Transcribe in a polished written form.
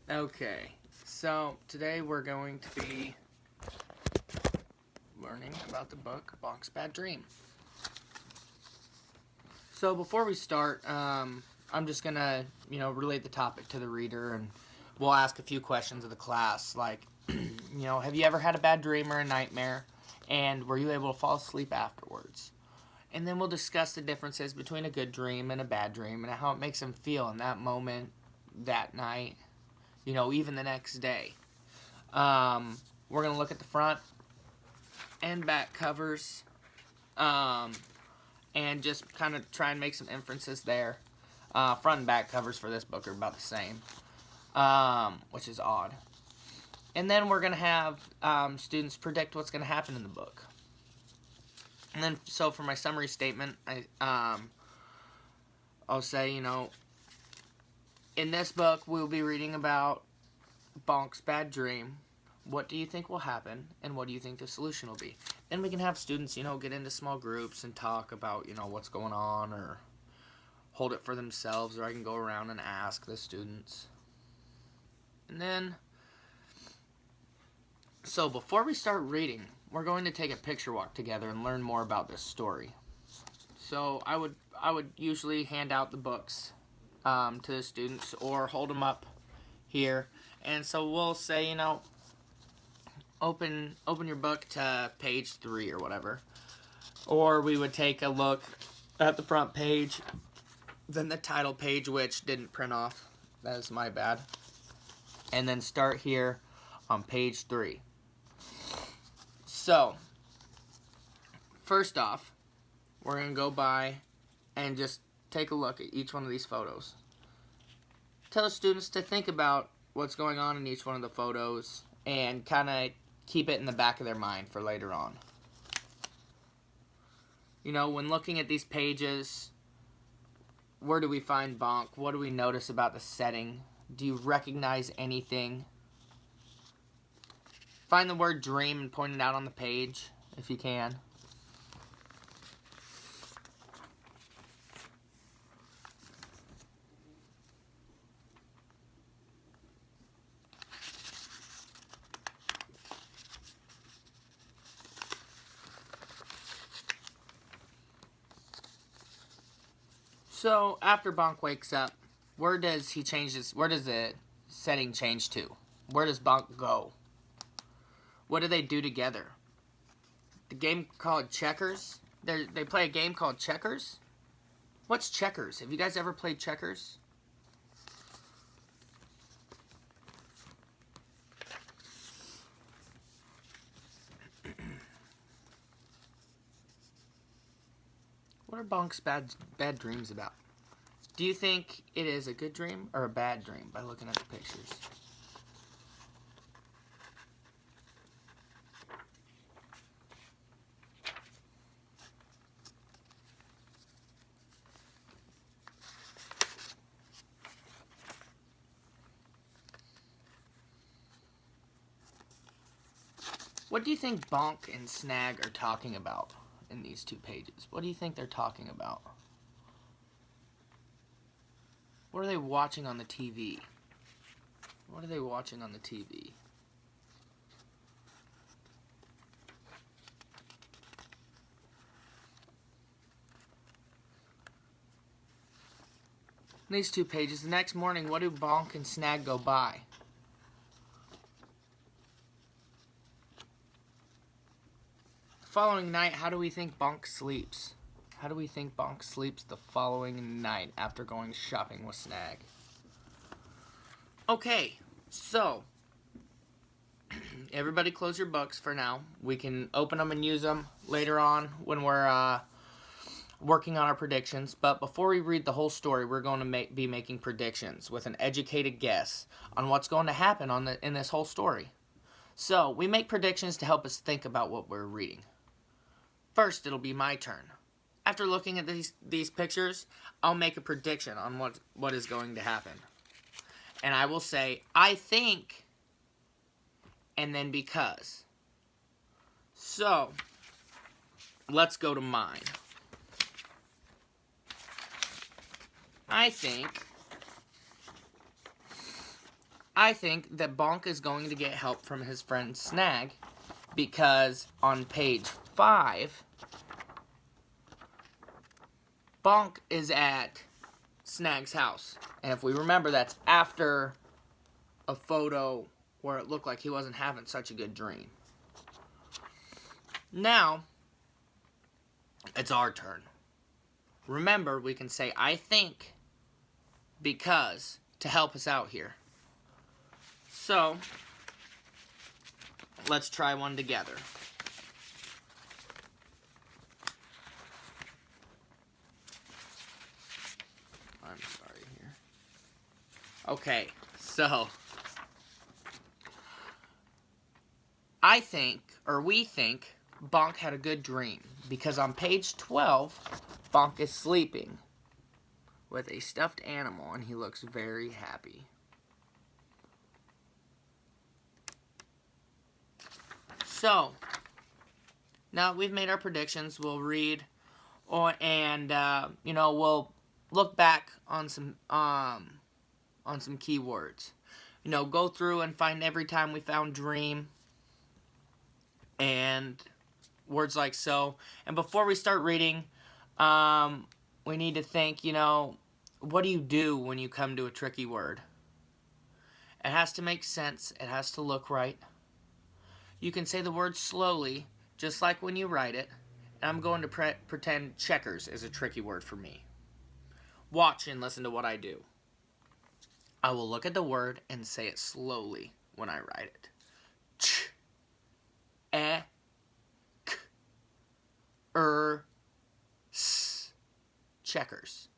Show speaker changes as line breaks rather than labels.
Okay, so today we're going to be learning about the book Bonk's Bad Dream. So before we start, I'm just gonna, relate the topic to the reader, and we'll ask a few questions of the class, like, have you ever had a bad dream or a nightmare, and were you able to fall asleep afterwards? And then we'll discuss the differences between a good dream and a bad dream, and how it makes them feel in that moment, that night, even the next day. We're going to look at the front and back covers, and just kind of try and make some inferences there. Front and back covers for this book are about the same, which is odd. And then we're going to have students predict what's going to happen in the book. And then, so for my summary statement, I'll say, in this book, we'll be reading about Bonk's bad dream. What do you think will happen, and what do you think the solution will be? Then we can have students, get into small groups and talk about, what's going on, or hold it for themselves, or I can go around and ask the students. And then, so before we start reading, we're going to take a picture walk together and learn more about this story. So I would usually hand out the books to the students, or hold them up here. And so we'll say, open your book to page 3 or whatever. Or we would take a look at the front page, then the title page, which didn't print off. That is my bad. And then start here on page 3. So, first off, we're going to go by and just take a look at each one of these photos. Tell students to think about what's going on in each one of the photos and kind of keep it in the back of their mind for later on. When looking at these pages, where do we find Bonk? What do we notice about the setting? Do you recognize anything? Find the word dream and point it out on the page if you can. So after Bonk wakes up, where does the setting change to? Where does Bonk go? What do they do together? The game called checkers? They play a game called checkers? What's checkers? Have you guys ever played checkers? What are Bonk's bad dreams about? Do you think it is a good dream or a bad dream by looking at the pictures? What do you think Bonk and Snag are talking about in these 2 pages? What do you think they're talking about? What are they watching on the TV? What are they watching on the TV? In these 2 pages, the next morning, what do Bonk and Snag go by? The following night, how do we think Bonk sleeps? How do we think Bonk sleeps the following night after going shopping with Snag? Okay, so everybody close your books for now. We can open them and use them later on when we're working on our predictions. But before we read the whole story, we're going to be making predictions with an educated guess on what's going to happen in this whole story. So we make predictions to help us think about what we're reading. First, it'll be my turn. After looking at these pictures, I'll make a prediction on what is going to happen. And I will say, I think, and then because. So, let's go to mine. I think I think that Bonk is going to get help from his friend Snag, because on page 5, Bonk is at Snag's house. And if we remember, that's after a photo where it looked like he wasn't having such a good dream. Now, it's our turn. Remember, we can say, I think, because, to help us out here. So, let's try one together. I'm sorry here. Okay, so, I think, or we think, Bonk had a good dream, because on page 12, Bonk is sleeping with a stuffed animal, and he looks very happy. So, now that we've made our predictions, we'll read, and we'll look back on some keywords. Go through and find every time we found dream and words like so. And before we start reading, we need to think, what do you do when you come to a tricky word? It has to make sense. It has to look right. You can say the word slowly, just like when you write it. And I'm going to pretend checkers is a tricky word for me. Watch and listen to what I do. I will look at the word and say it slowly when I write it. Ch, e, k, s. Checkers.